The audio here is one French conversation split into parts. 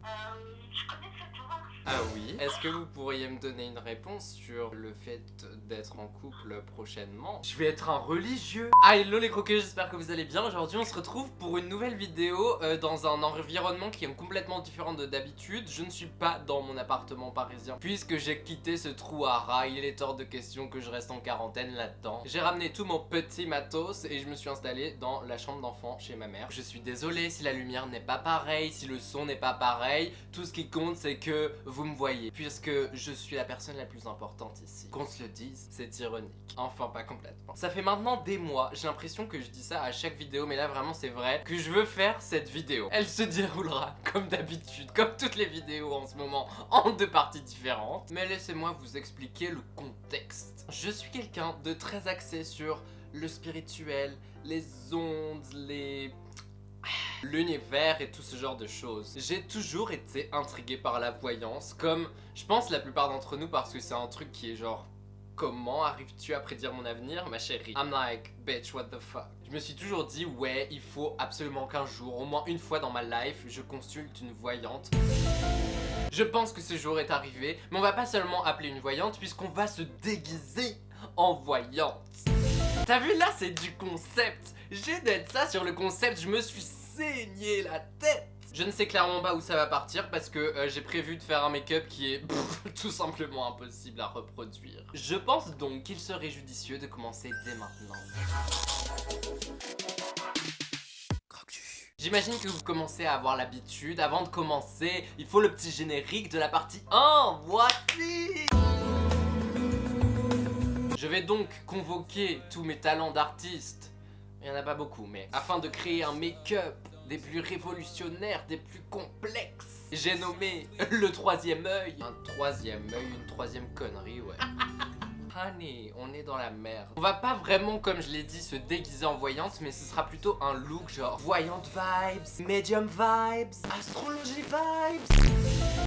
Je connais cette voix. Ah oui. Est-ce que vous pourriez me donner une réponse sur le fait d'être en couple prochainement? Je vais être un religieux. Ah hello les croqueux, j'espère que vous allez bien. Aujourd'hui on se retrouve pour une nouvelle vidéo dans un environnement qui est complètement différent de d'habitude. Je ne suis pas dans mon appartement parisien puisque j'ai quitté ce trou à rats. Il est hors de question que je reste en quarantaine là-dedans. J'ai ramené tout mon petit matos et je me suis installé dans la chambre d'enfant chez ma mère. Je suis désolé si la lumière n'est pas pareille, si le son n'est pas pareil. Tout ce qui compte c'est que vous me voyez, puisque je suis la personne la plus importante ici. Qu'on se le dise, c'est ironique. Enfin, pas complètement. Ça fait maintenant des mois, j'ai l'impression que je dis ça à chaque vidéo, mais là vraiment c'est vrai, que je veux faire cette vidéo. Elle se déroulera comme d'habitude, comme toutes les vidéos en ce moment, en deux parties différentes. Mais laissez-moi vous expliquer le contexte. Je suis quelqu'un de très axé sur le spirituel, les ondes, l'univers et tout ce genre de choses. J'ai toujours été intrigué par la voyance, comme je pense la plupart d'entre nous, parce que c'est un truc qui est genre, comment arrives-tu à prédire mon avenir, ma chérie? I'm like, bitch, what the fuck? Je me suis toujours dit, ouais, il faut absolument qu'un jour, au moins une fois dans ma life, je consulte une voyante. Je pense que ce jour est arrivé, mais on va pas seulement appeler une voyante, puisqu'on va se déguiser en voyante. T'as vu, là c'est du concept. J'ai d'être ça sur le concept, je me suis saigné la tête. Je ne sais clairement pas où ça va partir parce que j'ai prévu de faire un make-up qui est tout simplement impossible à reproduire. Je pense donc qu'il serait judicieux de commencer dès maintenant. J'imagine que vous commencez à avoir l'habitude. Avant de commencer, il faut le petit générique de la partie 1. Voici! Je vais donc convoquer tous mes talents d'artiste. Il n'y en a pas beaucoup, mais afin de créer un make-up des plus révolutionnaires, des plus complexes, j'ai nommé le troisième œil. Un troisième œil, une troisième connerie, ouais. Honey, on est dans la merde. On va pas vraiment, comme je l'ai dit, se déguiser en voyante, mais ce sera plutôt un look genre voyante vibes, medium vibes, astrologie vibes.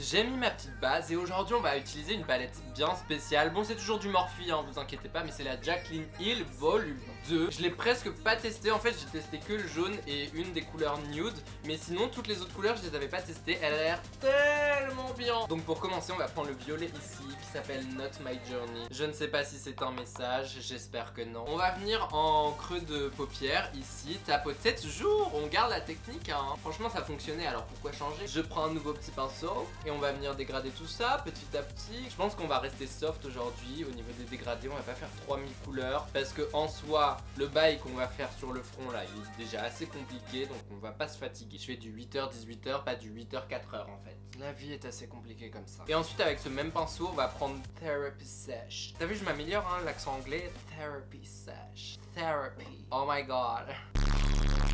J'ai mis ma petite base et aujourd'hui on va utiliser une palette bien spéciale. Bon, c'est toujours du Morphe, hein, vous inquiétez pas, mais c'est la Jaclyn Hill Volume 2. Je l'ai presque pas testé, en fait j'ai testé que le jaune et une des couleurs nude, mais sinon toutes les autres couleurs je les avais pas testées. Elle a l'air tellement bien. Donc pour commencer on va prendre le violet ici qui s'appelle Not My Journey. Je ne sais pas si c'est un message, j'espère que non. On va venir en creux de paupière ici, tapoter toujours, on garde la technique hein. Franchement ça fonctionnait, alors pourquoi changer? Je prends un nouveau petit pinceau et on va venir dégrader tout ça petit à petit. Je pense qu'on va rester soft aujourd'hui au niveau des dégradés, on va pas faire 3000 couleurs parce que en soi le bail qu'on va faire sur le front là il est déjà assez compliqué, donc on va pas se fatiguer. Je fais du 8h 18h, pas du 8h 4h en fait. La vie est assez compliquée comme ça. Et ensuite avec ce même pinceau on va prendre Therapy Sesh. T'as vu je m'améliore hein, l'accent anglais. Therapy Sesh. Therapy. Oh my god.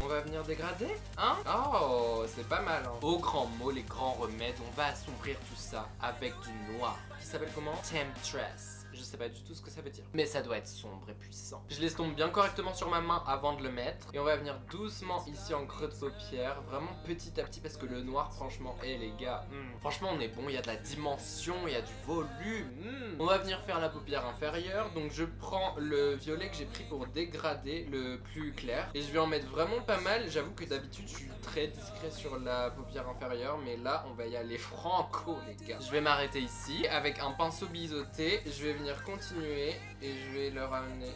On va venir dégrader, hein? Oh, c'est pas mal, hein? Au grand mot, les grands remèdes, on va assombrir tout ça avec du noir. Qui s'appelle comment? Temptress. Je sais pas du tout ce que ça veut dire. Mais ça doit être sombre et puissant. Je l'estompe bien correctement sur ma main avant de le mettre. Et on va venir doucement ici en creux de paupière. Vraiment petit à petit parce que le noir, franchement, les gars. Franchement, on est bon. Il y a de la dimension, il y a du volume. On va venir faire la paupière inférieure. Donc je prends le violet que j'ai pris pour dégrader le plus clair. Et je vais en mettre vraiment pas mal. J'avoue que d'habitude, je suis très discret sur la paupière inférieure. Mais là, on va y aller franco, les gars. Je vais m'arrêter ici avec un pinceau biseauté. Je vais venir continuer et je vais le ramener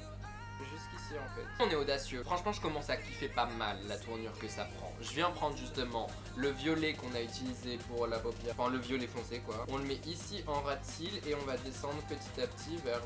jusqu'ici en fait. On est audacieux. Franchement je commence à kiffer pas mal la tournure que ça prend. Je viens prendre justement le violet qu'on a utilisé pour la paupière. Enfin le violet foncé quoi. On le met ici en ras de cils et on va descendre petit à petit vers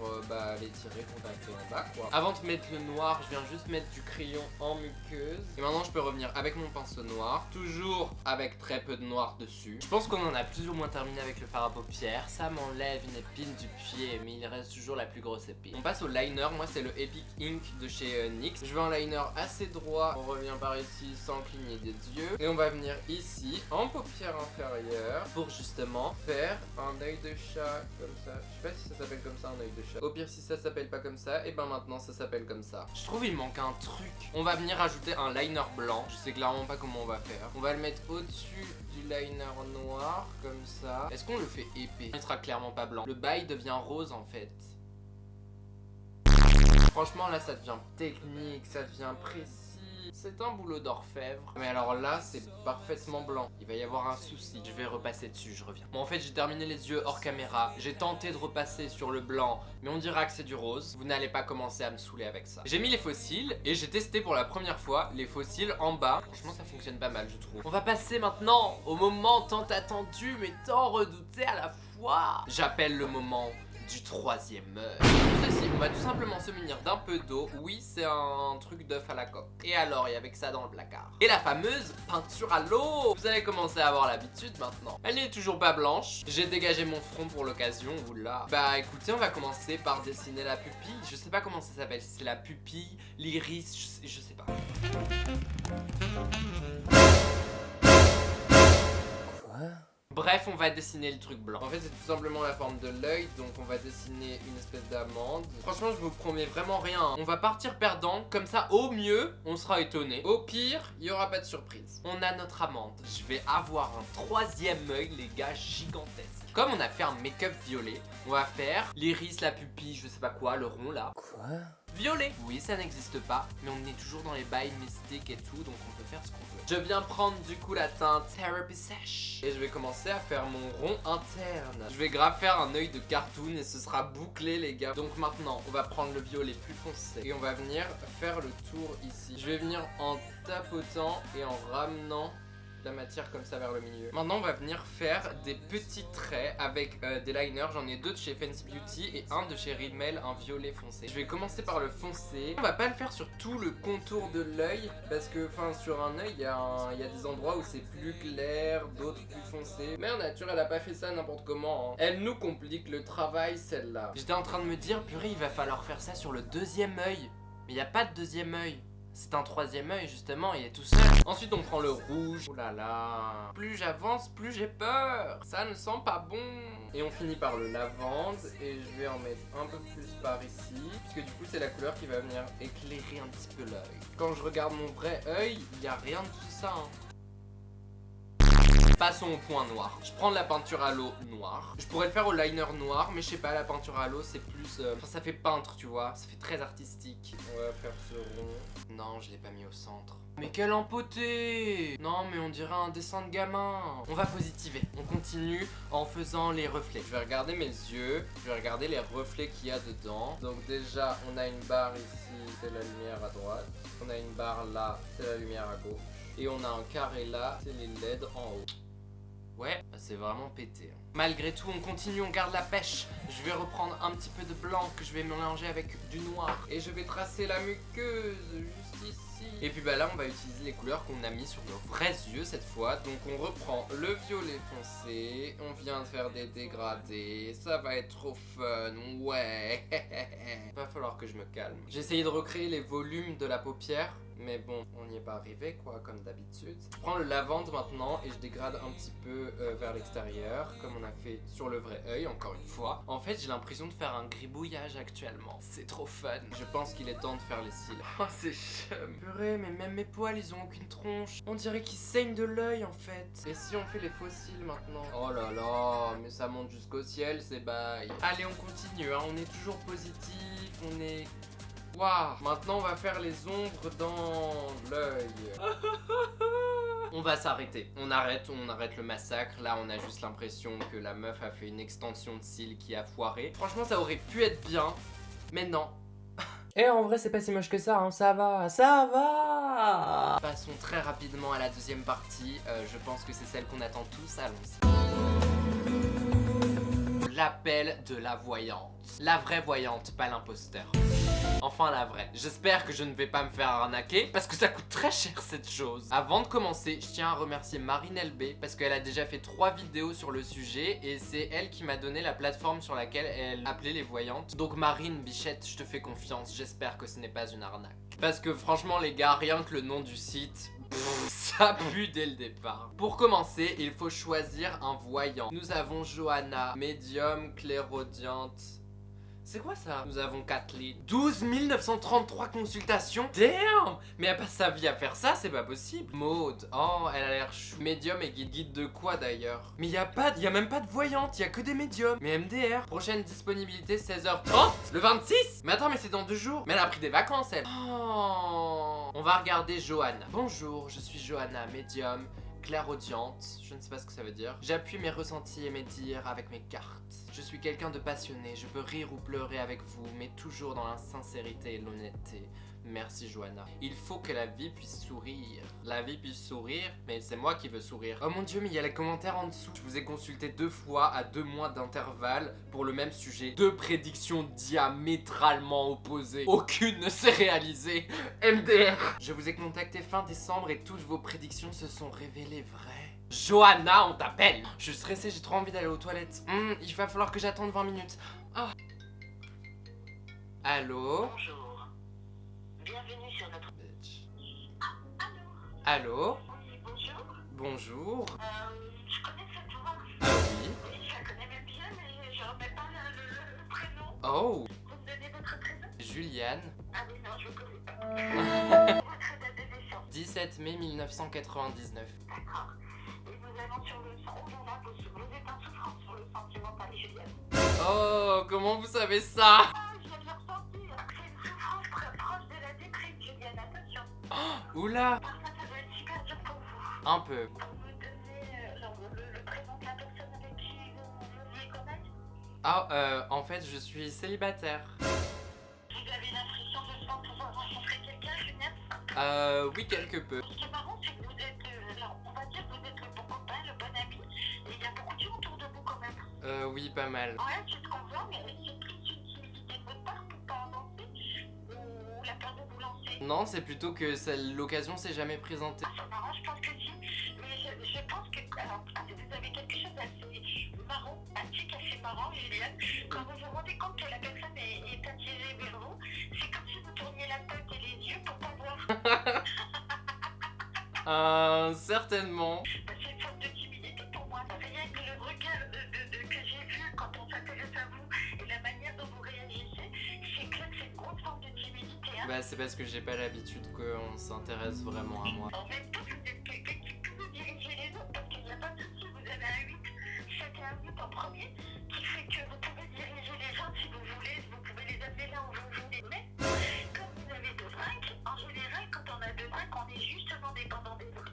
les tirés qu'on a fait en bas quoi. Avant de mettre le noir je viens juste mettre du crayon en muqueuse. Et maintenant je peux revenir avec mon pinceau noir. Toujours avec très peu de noir dessus. Je pense qu'on en a plus ou moins terminé avec le fard à paupières. Ça m'enlève une épine du pied mais il reste toujours la plus grosse épine. On passe au liner. Moi c'est le Epic Ink de chez NYX. Je veux un liner assez droit. On revient par ici sans cligner des yeux. Et on va venir ici en paupière inférieure pour justement faire un œil de chat comme ça. Je sais pas si ça s'appelle comme ça un œil de chat. Au pire si ça s'appelle pas comme ça, et ben maintenant ça s'appelle comme ça. Je trouve il manque un truc. On va venir ajouter un liner blanc. Je sais clairement pas comment on va faire. On va le mettre au-dessus du liner noir comme ça. Est-ce qu'on le fait épais? Il sera clairement pas blanc. Le bail devient rose en fait. Franchement là ça devient technique, ça devient précis. C'est un boulot d'orfèvre. Mais alors là, c'est parfaitement blanc. Il va y avoir un souci. Je vais repasser dessus, je reviens. Bon, en fait, j'ai terminé les yeux hors caméra. J'ai tenté de repasser sur le blanc, mais on dira que c'est du rose. Vous n'allez pas commencer à me saouler avec ça. J'ai mis les fossiles et j'ai testé pour la première fois les fossiles en bas. Franchement, ça fonctionne pas mal, je trouve. On va passer maintenant au moment tant attendu, mais tant redouté à la fois. J'appelle le moment du troisième œil. Ceci, on va tout simplement se munir d'un peu d'eau. Oui, c'est un truc d'œuf à la coque. Et alors, il y avait que ça dans le placard. Et la fameuse peinture à l'eau. Vous allez commencer à avoir l'habitude maintenant. Elle n'est toujours pas blanche. J'ai dégagé mon front pour l'occasion. Oula. Bah écoutez, on va commencer par dessiner la pupille. Je sais pas comment ça s'appelle. Si c'est la pupille, l'iris, je sais pas. Quoi ? Bref, on va dessiner le truc blanc. En fait, c'est tout simplement la forme de l'œil, donc on va dessiner une espèce d'amande. Franchement, je vous promets vraiment rien, hein. On va partir perdant, comme ça, au mieux, on sera étonné. Au pire, il n'y aura pas de surprise. On a notre amande. Je vais avoir un troisième œil, les gars, gigantesque. Comme on a fait un make-up violet, on va faire l'iris, la pupille, je sais pas quoi, le rond là. Quoi ? Violet. Oui, ça n'existe pas, mais on est toujours dans les bails mystiques et tout, donc on peut faire ce qu'on veut. Je viens prendre du coup la teinte Therapy Sèche et je vais commencer à faire mon rond interne. Je vais grave faire un œil de cartoon et ce sera bouclé, les gars. Donc maintenant, on va prendre le violet plus foncé et on va venir faire le tour ici. Je vais venir en tapotant et en ramenant la matière comme ça vers le milieu. Maintenant on va venir faire des petits traits avec des liners. J'en ai deux de chez Fancy Beauty et un de chez Rimmel, un violet foncé. Je vais commencer par le foncé. On va pas le faire sur tout le contour de l'œil parce que sur un œil il y a des endroits où c'est plus clair, d'autres plus foncés. Mère nature elle a pas fait ça n'importe comment, hein. Elle nous complique le travail celle-là. J'étais en train de me dire purée, il va falloir faire ça sur le deuxième œil. Mais il n'y a pas de deuxième œil. C'est un troisième œil justement, il est tout seul. Ensuite on prend le rouge. Oh là là. Plus j'avance, plus j'ai peur. Ça ne sent pas bon. Et on finit par le lavande. Et je vais en mettre un peu plus par ici. Puisque du coup c'est la couleur qui va venir éclairer un petit peu l'œil. Quand je regarde mon vrai œil, il n'y a rien de tout ça, hein. Passons au point noir. Je prends de la peinture à l'eau noire. Je pourrais le faire au liner noir, mais je sais pas, la peinture à l'eau c'est plus... ça fait peintre, tu vois. Ça fait très artistique. On va faire ce rond. Non, je l'ai pas mis au centre. Mais quelle empoté! Non, mais on dirait un dessin de gamin. On va positiver. On continue en faisant les reflets. Je vais regarder mes yeux. Je vais regarder les reflets qu'il y a dedans. Donc déjà, on a une barre ici, c'est la lumière à droite. On a une barre là, c'est la lumière à gauche. Et on a un carré là, c'est les LED en haut. Ouais, c'est vraiment pété. Malgré tout, on continue, on garde la pêche. Je vais reprendre un petit peu de blanc que je vais mélanger avec du noir. Et je vais tracer la muqueuse juste ici. Et puis bah là, on va utiliser les couleurs qu'on a mis sur nos vrais yeux cette fois. Donc on reprend le violet foncé. On vient de faire des dégradés. Ça va être trop fun, ouais. Va falloir que je me calme. J'ai essayé de recréer les volumes de la paupière. Mais bon, on n'y est pas arrivé quoi, comme d'habitude. Je prends le lavande maintenant et je dégrade un petit peu vers l'extérieur, comme on a fait sur le vrai œil, encore une fois. En fait, j'ai l'impression de faire un gribouillage actuellement. C'est trop fun. Je pense qu'il est temps de faire les cils. Oh, c'est chum. Purée, mais même mes poils, ils ont aucune tronche. On dirait qu'ils saignent de l'œil en fait. Et si on fait les fossiles maintenant? Oh là là, mais ça monte jusqu'au ciel, c'est bail. Allez, on continue, hein. On est toujours positif, on est... Waouh. Maintenant on va faire les ombres dans l'œil. On va s'arrêter. On arrête le massacre. Là on a juste l'impression que la meuf a fait une extension de cils qui a foiré. Franchement ça aurait pu être bien, mais non. Et en vrai c'est pas si moche que ça, hein. Ça va, ça va. Passons très rapidement à la deuxième partie. Je pense que c'est celle qu'on attend tous. Allons-y. L'appel de la voyante. La vraie voyante, pas l'imposteur. Enfin la vraie. J'espère que je ne vais pas me faire arnaquer parce que ça coûte très cher cette chose. Avant de commencer, je tiens à remercier Marine LB parce qu'elle a déjà fait 3 vidéos sur le sujet et c'est elle qui m'a donné la plateforme sur laquelle elle appelait les voyantes. Donc Marine Bichette, je te fais confiance, j'espère que ce n'est pas une arnaque. Parce que franchement les gars, rien que le nom du site... ça pue dès le départ. Pour commencer, il faut choisir un voyant. Nous avons Johanna, médium, clairaudiente. C'est quoi ça? Nous avons Kathleen. 12 933 consultations. Damn! Mais elle passe sa vie à faire ça, c'est pas possible. Maud. Oh, elle a l'air chou. Médium et guide. Guide de quoi d'ailleurs? Mais y a même pas de voyante, y a que des médiums. Mais MDR. Prochaine disponibilité 16h30. Le 26? Mais attends, mais c'est dans 2 jours. Mais elle a pris des vacances, elle. Oh. On va regarder Johanna. Bonjour, je suis Johanna, médium, clairaudiente, je ne sais pas ce que ça veut dire. J'appuie mes ressentis et mes dires avec mes cartes. Je suis quelqu'un de passionné, je peux rire ou pleurer avec vous, mais toujours dans la sincérité et l'honnêteté. Merci Johanna. Il faut que la vie puisse sourire. La vie puisse sourire, mais c'est moi qui veux sourire. Oh mon dieu, mais il y a les commentaires en dessous. Je vous ai consulté 2 fois à 2 mois d'intervalle pour le même sujet. 2 prédictions diamétralement opposées. Aucune ne s'est réalisée. MDR. Je vous ai contacté fin décembre et toutes vos prédictions se sont révélées vraies. Johanna, on t'appelle. Je suis stressée, j'ai trop envie d'aller aux toilettes. Il va falloir que j'attende 20 minutes. Ah. Allô? Bonjour. Bienvenue sur notre... Bitch. Allô? Allô? Oui, bonjour. Bonjour. Je connais cette voix. Ah oui? Oui, je la connais même bien, mais je remets pas le prénom. Oh, Vous me donnez votre prénom? Juliane. Ah oui, non, je vous connais pas. Votre date de naissance. 17 mai 1999. D'accord. Et vous avez sur le sang... Oh là là, vous êtes en souffrance sur le sentimental, Juliette. Oh, comment vous savez ça? Ah, je viens de le ressentir. C'est une souffrance très proche de la déprime, Juliette. Attention. Oula, Parfois, ça doit être super dur pour vous. un peu. Vous me donnez le prénom de la personne avec qui vous vouliez connaître? Ah, en fait, je suis célibataire. Vous avez l'impression de souvent pouvoir rencontrer quelqu'un, Juliette? Oui, quelque peu. Ce qui est marrant, c'est que vous êtes, on va dire que vous êtes le bon copain, le bon ami, et il y a beaucoup de gens autour de vous quand même. Oui, pas mal. Ouais, tu te comprends, mais c'est plus une timidité de votre part pour pas avancer, ou la peur de vous lancer. Non, c'est plutôt que l'occasion s'est jamais présentée. Ah, c'est marrant, je pense que si, mais je pense que alors, vous avez quelque chose d'assez marrant, assez marrant, Juliette. Quand vous vous rendez compte que la personne est attirée vers vous, c'est comme si vous tourniez la tête et les yeux pour pas voir. Certainement. C'est une forme de timidité pour moi. Rien que le regard que j'ai vu quand on s'intéresse à vous et la manière dont vous réagissez, c'est clair que c'est une grosse forme de timidité. Hein. Bah, c'est parce que j'ai pas l'habitude qu'on s'intéresse vraiment à moi. En même temps, vous êtes quelqu'un qui peut diriger les autres parce qu'il n'y a pas de souci. Vous avez un 8, chacun un 8 en premier, qui fait que vous pouvez diriger les gens si vous voulez, vous pouvez les amener là où vous voulez. Mais comme vous avez 2 5, en général, quand on a 2 5, on est justement dépendant des autres.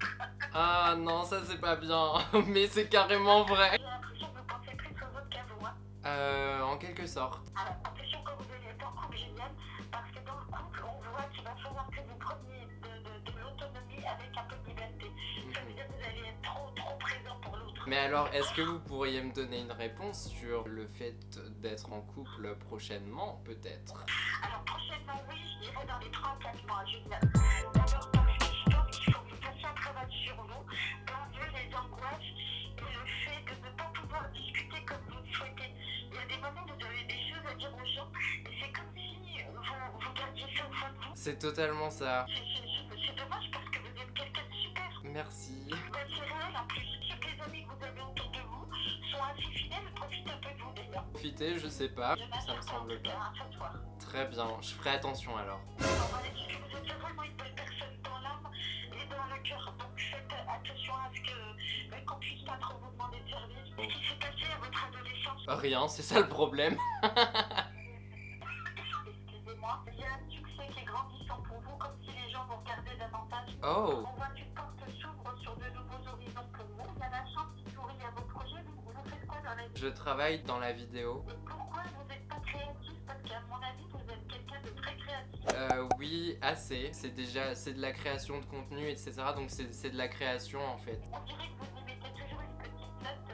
Ah non, ça c'est pas bien. Mais c'est carrément vrai. J'ai l'impression que vous pensez plus aux autres qu'à vous. Hein. En quelque sorte. Alors, attention quand vous allez être en couple, génial, parce que dans le couple, on voit qu'il va falloir que vous preniez de l'autonomie avec un peu de liberté. Ça veut dire que vous allez être trop présent pour l'autre. Mais alors, est-ce que vous pourriez me donner une réponse sur le fait d'être en couple prochainement, peut-être? Alors, prochainement, oui, je dirais dans les 3-4 mois, Julia. D'abord parce que je pense qu'il faut que vous fassiez un travail sur vous, d'enlever les angoisses et le fait de ne pas pouvoir discuter comme vous le souhaitez. Il y a des moments où vous avez des choses à dire aux gens, et c'est comme si vous gardiez ça au fond de vous. C'est totalement ça. C'est dommage parce que vous êtes quelqu'un de super. Merci. Bah, c'est réel en plus. Tous les amis que vous avez autour de vous sont assez fidèles. Profitez un peu de vous d'ailleurs. Profiter, je sais pas, Je ça me m'assure semble pas. pas. Hein, ce soir. Très bien, je ferai attention alors. Bon, voilà, c'est que vous êtes vraiment une belle personne dans l'âme et dans le cœur. Donc faites attention à ce que qu'on puisse pas trop vous demander de service. Qu'est-ce qui s'est passé à votre adolescence? Rien, c'est ça le problème. Excusez-moi. Il y a un succès qui est grandissant pour vous, comme si les gens vous regardaient davantage. Oh, On voit qu'une porte s'ouvre sur de nouveaux horizons pour vous. Il y a la chance qui sourit à vos projets. Vous faites quoi dans la vie? je travaille dans la vidéo. Et pourquoi vous n'êtes pas créatif? Parce qu'à mon avis, vous êtes quelqu'un de très créatif. Oui, assez. C'est de la création de contenu, etc. Donc c'est de la création en fait. On dirait que vous y mettez toujours une petite note,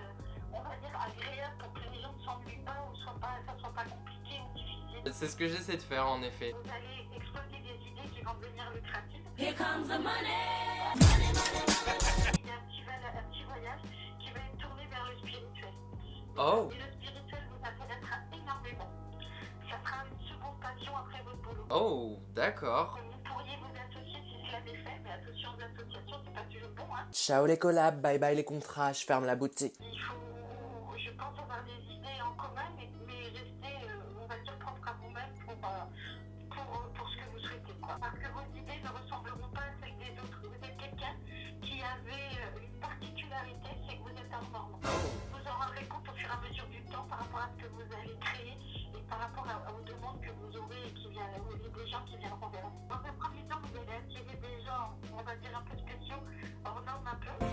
on va dire agréable pour que les gens ne s'ennuient pas ou ça soit pas compliqué ou difficile. C'est ce que j'essaie de faire en effet. Vous allez exploser des idées qui vont devenir lucratives. Here comes the money. Il y a un petit voyage qui va être tourné vers le spirituel. Oh, Et le spirituel vous intéressera énormément. Ça sera une seconde passion après votre boulot. oh, d'accord. Vous pourriez vous associer si cela est fait, mais attention aux associations, c'est pas toujours bon, hein. Ciao les collabs, bye bye les contrats, je ferme la boutique. Il faut, je pense, avoir des idées en commun, mais rester, on va dire, propre à vous-même pour ce que vous souhaitez, quoi. Parce que vos idées ne ressembleront pas à celles des autres. Vous êtes quelqu'un qui avait une particularité, c'est que vous êtes hors norme. Vous en rendrez compte au fur et à mesure du temps par rapport à ce que vous allez créer et par rapport aux demandes que vous aurez et qui viennent, des gens qui viendront vers vous. Dans un premier temps, vous allez attirer va dire, un peu spéciaux, hors normes un peu.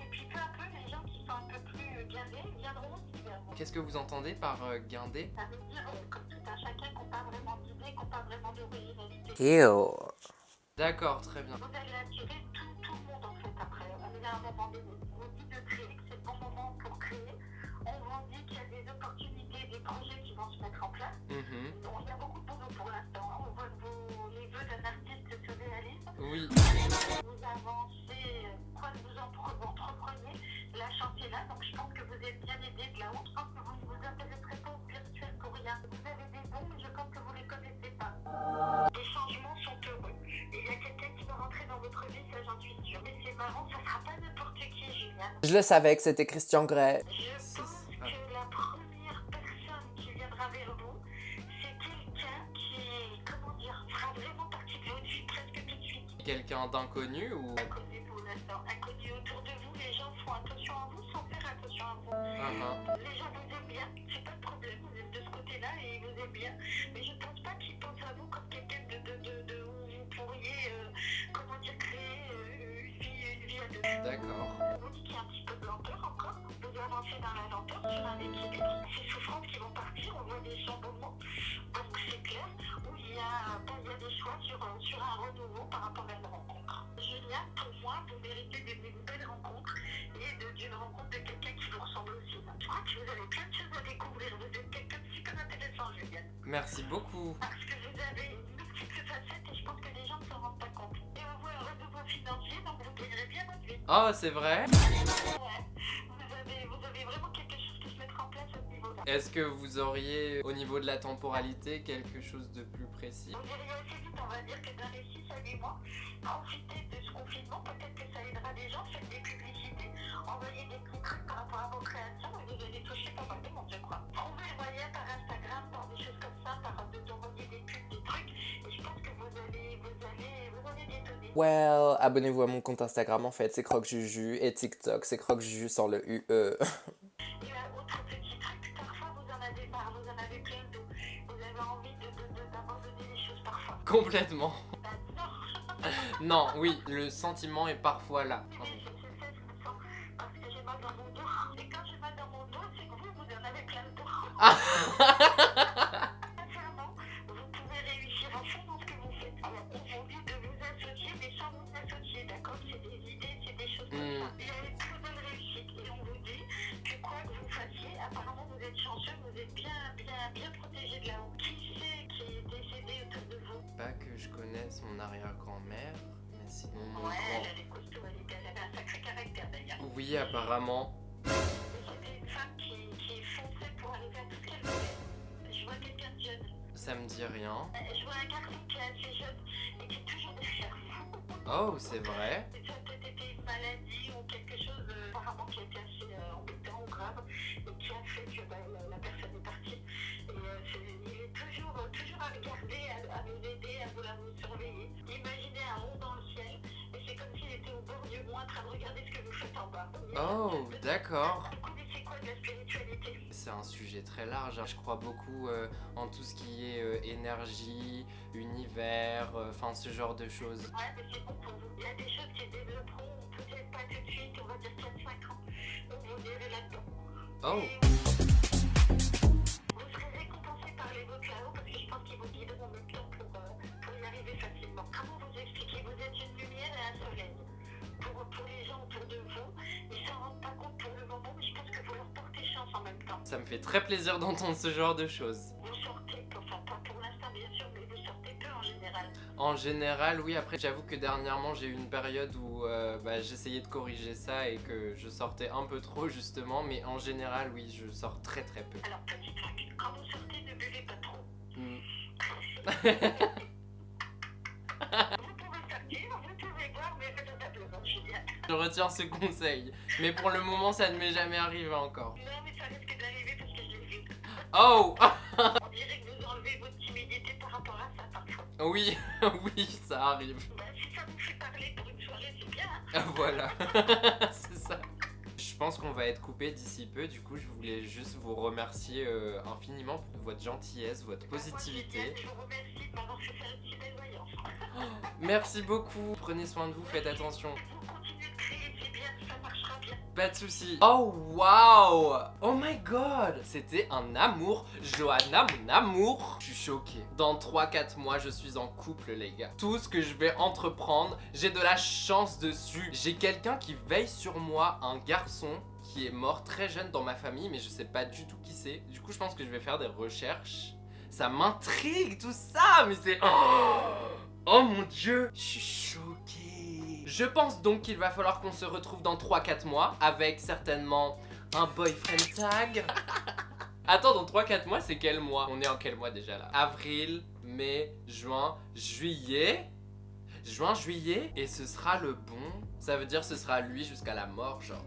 Et puis peu à peu, les gens qui sont un peu plus guindés viendront aussi vers vous. Qu'est-ce que vous entendez par guindé? Ça veut dire, comme tout un chacun, qu'on pas vraiment d'idées, qu'on pas vraiment d'originalité. D'accord, très bien. Vous allez attirer tout le monde en fait après. On est à un moment donné. On vous dit de créer, que c'est le bon moment pour créer. On vous dit qu'il y a des opportunités, des projets qui vont se mettre en place. Donc, il y a beaucoup de boulot pour l'instant. On voit que les vœux d'un artiste se réalisent. Oui. Vous avancez, quoi que vous entrepreniez, la chance est là. Donc je pense que vous êtes bien aidé de là-haut. Je pense que vous ne vous intéresserez pas au virtuel pour rien. Vous avez des dons, mais je pense que vous ne les connaissez pas. Les changements sont heureux. Et il y a quelqu'un qui va rentrer dans votre vie, ça j'en suis sûre. Mais c'est marrant, ça sera pas n'importe qui, Juliane. Je le savais que c'était Christian Grey. Je pense que la première personne qui viendra vers vous, c'est quelqu'un qui, comment dire, fera vraiment partie de votre vie presque tout de suite. Quelqu'un d'inconnu ou... Inconnu pour l'instant, inconnu autour de vous, les gens font attention à vous sans faire attention à vous. Les gens vous aiment bien, c'est pas de problème, vous êtes de ce côté-là et ils vous aiment bien. Mais je pense pas qu'ils pensent à vous comme quelqu'un de où vous pourriez, comment dire, créer une vie à deux. D'accord. On vous dit qu'il y a un petit peu de lenteur encore, vous avancez dans la lenteur sur un équilibre. Ces souffrances qui vont partir, on voit des chamboulements, donc c'est clair, où il y a des choix sur un renouveau par rapport à une rencontre. Julien, pour moi, vous méritez d'une belle rencontre et d'une rencontre de quelqu'un qui vous ressemble aussi. Je crois que vous avez plein de choses à découvrir, vous êtes quelqu'un de super intéressant, Julien. Merci beaucoup. Parce que vous avez une multiple facette et je pense que les gens ne s'en rendent pas compte. Et on voit un renouveau financier, donc vous gagnerez bien votre vie. Oh, c'est vrai? Ouais. Vous avez vraiment quelque chose qui se mettra en place à ce niveau-là. Est-ce que vous auriez, au niveau de la temporalité, quelque chose de plus précis? Vous iriez assez vite, on va dire que dans les 6 à 8 mois, profitez de ce confinement, peut-être que ça aidera des gens, faites des publicités, envoyez des petits trucs par rapport à vos créations et vous allez toucher pas mal de monde, je crois. Trouvez le moyen par Instagram, par des choses comme ça, d'envoyer des pubs, des trucs, et je pense que vous allez détonner. Well, abonnez-vous à mon compte Instagram en fait, c'est Croque-Juju, et TikTok, c'est Croque-Juju sans le UE. Et autre petit truc, parfois vous en avez marre, vous en avez plein de vous avez envie d'abandonner les choses parfois. Complètement. Bah, Non, oui, le sentiment est parfois là. mais c'est ça, je me sens, parce que j'ai mal dans mon dos. Et quand j'ai mal dans mon dos, c'est que vous en avez plein le dos. Sincèrement, vous pouvez réussir à fond dans ce que vous faites. Alors, on vous dit de vous associer, mais sans vous associer, d'accord? C'est des idées, c'est des choses comme ça. Il y a une très bonne réussite. Et on vous dit que quoi que vous fassiez, apparemment vous êtes chanceux, vous êtes bien protégé de là-haut. Qui c'est qui est décédé autour de vous? Pas que je connaisse mon arrière-grand-mère, mais sinon mon Ouais, grand... elle est costaud, elle avait un sacré caractère d'ailleurs. Oui, apparemment. C'était une femme qui fonçait pour arriver à tout ce qu'elle voulait. Je vois quelqu'un de jeune. Ça me dit rien. Je vois un garçon qui est assez jeune et qui est toujours derrière vous. Oh, c'est vrai? Ça a peut-être été une maladie ou quelque chose apparemment qui a été assez embêtant ou grave et qui a fait que la personne est partie. Et il est toujours à regarder, à nous aider, à vous surveiller. Imaginez un rond dans le ciel et c'est comme s'il était au bord du mont en train de regarder ce que vous faites en bas. Oh, d'accord. Vous connaissez quoi de la spiritualité? C'est un sujet très large. Je crois beaucoup en tout ce qui est énergie, univers, enfin ce genre de choses. Ouais, mais c'est bon pour vous. Il y a des choses qui se développeront, peut-être pas tout de suite, on va dire 4-5 ans. Donc vous irez là-dedans. Oh, Et vous serez récompensé par les autres là-haut parce que je pense qu'ils vous guideront en même temps pour y arriver facilement. Comment vous expliquer? Vous êtes une lumière et un soleil. Pour les gens autour de vous, ils s'en rendent pas compte pour le moment, mais je pense que vous leur portez chance en même temps. ça me fait très plaisir d'entendre ce genre de choses. Vous sortez, enfin pas pour l'instant bien sûr, mais vous sortez peu en général. En général, oui. Après, j'avoue que dernièrement, j'ai eu une période où j'essayais de corriger ça et que je sortais un peu trop, justement. Mais en général, oui, je sors très très peu. Alors petit truc, quand vous sortez, ne buvez pas trop. Mm. Vous pouvez sortir, vous pouvez boire, mais raisonnablement, Julien. Je retiens ce conseil. Mais pour le moment, ça ne m'est jamais arrivé encore. Non, mais ça risque d'arriver parce que je l'ai vu. Oh. On dirait que vous enlevez votre timidité par rapport à ça parfois. Oui, oui, ça arrive. Bah, si ça vous fait parler pour une soirée, c'est bien. Hein. Voilà, c'est ça. Je pense qu'on va être coupé d'ici peu, du coup je voulais juste vous remercier infiniment pour votre gentillesse, votre positivité. Moi, je vous remercie de m'avoir fait faire une si belle voyance. Merci beaucoup. Prenez soin de vous, faites attention. Vous continuez de créer, c'est bien, ça marchera bien. Pas de soucis. Oh waouh. Oh my god. C'était un amour. Johanna, mon amour. Je suis choqué. Dans 3-4 mois, je suis en couple, les gars. Tout ce que je vais entreprendre, j'ai de la chance dessus. J'ai quelqu'un qui veille sur moi, un garçon qui est mort très jeune dans ma famille, mais je sais pas du tout qui c'est. Du coup, je pense que je vais faire des recherches. Ça m'intrigue tout ça, mais c'est... Oh mon dieu. Je suis choqué. Je pense donc qu'il va falloir qu'on se retrouve dans 3-4 mois avec certainement un boyfriend tag. Attends, dans 3-4 mois, c'est quel mois? On est en quel mois déjà là? Avril, mai, juin, juillet. Juin, juillet. Et ce sera le bon. Ça veut dire ce sera lui jusqu'à la mort, genre.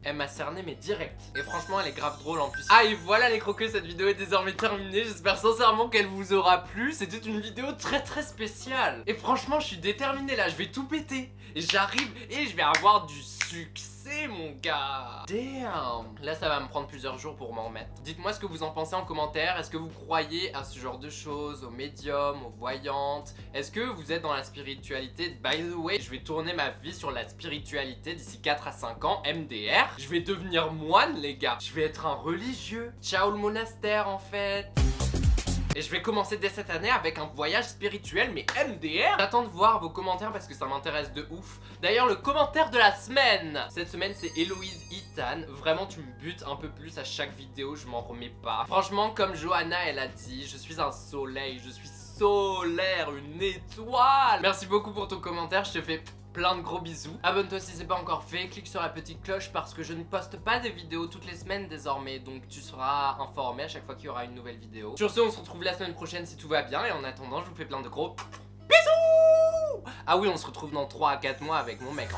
Elle m'a cerné mais direct. Et franchement elle est grave drôle en plus. Ah et voilà les croqueux, cette vidéo est désormais terminée. J'espère sincèrement qu'elle vous aura plu. C'était une vidéo très très spéciale. Et franchement je suis déterminé là, je vais tout péter. Et j'arrive et je vais avoir du succès mon gars. Damn. Là ça va me prendre plusieurs jours pour m'en remettre. Dites-moi ce que vous en pensez en commentaire. Est-ce que vous croyez à ce genre de choses, aux médiums, aux voyantes? Est-ce que vous êtes dans la spiritualité? By the way, je vais tourner ma vie sur la spiritualité d'ici 4 à 5 ans, MDR. Je vais devenir moine les gars. Je vais être un religieux. Ciao le monastère en fait. Et je vais commencer dès cette année avec un voyage spirituel, mais MDR. J'attends de voir vos commentaires parce que ça m'intéresse de ouf. D'ailleurs, le commentaire de la semaine. Cette semaine, c'est Héloïse Itan. Vraiment, tu me butes un peu plus à chaque vidéo, je m'en remets pas. Franchement, comme Johanna, elle a dit, je suis un soleil, je suis solaire, une étoile. Merci beaucoup pour ton commentaire, je te fais plein de gros bisous. Abonne-toi si c'est pas encore fait, clique sur la petite cloche parce que je ne poste pas des vidéos toutes les semaines désormais, donc tu seras informé à chaque fois qu'il y aura une nouvelle vidéo. Sur ce, on se retrouve la semaine prochaine si tout va bien et en attendant, je vous fais plein de gros bisous. Ah oui, on se retrouve dans 3 à 4 mois avec mon mec.